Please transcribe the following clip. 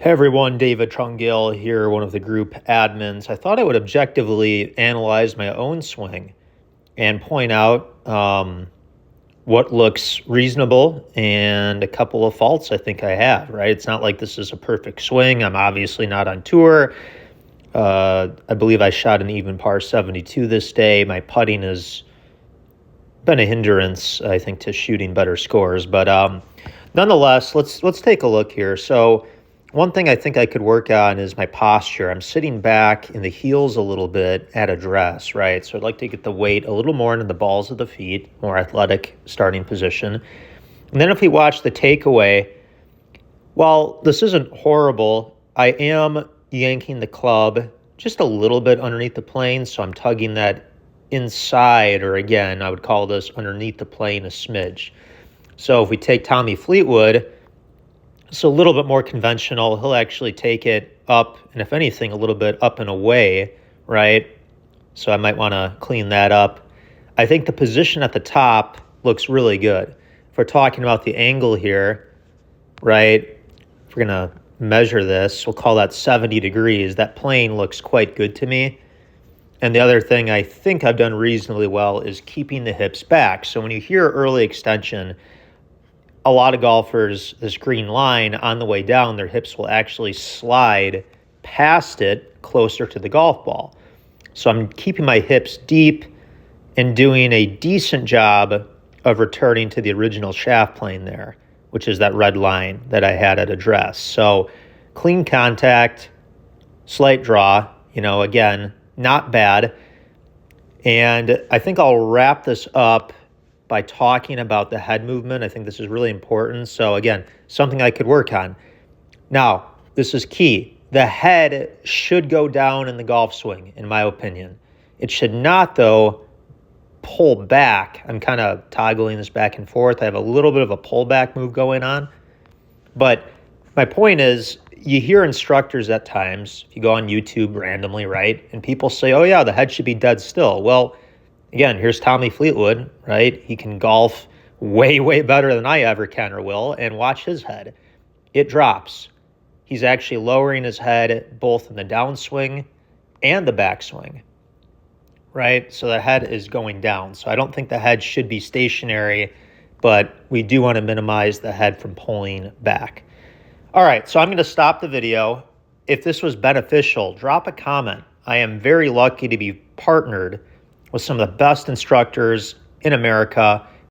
Hey everyone, David Trungale here, one of the group admins. I thought I would objectively analyze my own swing and point out what looks reasonable and a couple of faults I think I have, right? It's not like this is a perfect swing. I'm obviously not on tour. I believe I shot an even par 72 this day. My putting has been a hindrance, I think, to shooting better scores. But nonetheless, let's take a look here. So one thing I think I could work on is my posture. I'm sitting back in the heels a little bit at address, right? So I'd like to get the weight a little more into the balls of the feet, more athletic starting position. And then if we watch the takeaway, while this isn't horrible, I am yanking the club just a little bit underneath the plane, so I'm tugging that inside, or again, I would call this underneath the plane a smidge. So if we take Tommy Fleetwood, it's a little bit more conventional. He'll actually take it up, and if anything, a little bit up and away, right? So I might want to clean that up. I think the position at the top looks really good. If we're talking about the angle here, right, if we're going to measure this, we'll call that 70 degrees. That plane looks quite good to me. And the other thing I think I've done reasonably well is keeping the hips back. So when you hear early extension, a lot of golfers, this green line on the way down, their hips will actually slide past it closer to the golf ball. So I'm keeping my hips deep and doing a decent job of returning to the original shaft plane there, which is that red line that I had at address. So clean contact, slight draw, again, not bad. And I think I'll wrap this up by talking about the head movement. I think this is really important. So again, something I could work on. Now, this is key. The head should go down in the golf swing, in my opinion. It should not, though, pull back. I'm kind of toggling this back and forth. I have a little bit of a pullback move going on. But my point is, you hear instructors at times, if you go on YouTube randomly, right, and people say, oh yeah, the head should be dead still. Well, again, here's Tommy Fleetwood, right? He can golf way, way better than I ever can or will, and watch his head. It drops. He's actually lowering his head both in the downswing and the backswing, right? So the head is going down. So I don't think the head should be stationary, but we do want to minimize the head from pulling back. All right, so I'm going to stop the video. If this was beneficial, drop a comment. I am very lucky to be partnered with some of the best instructors in America,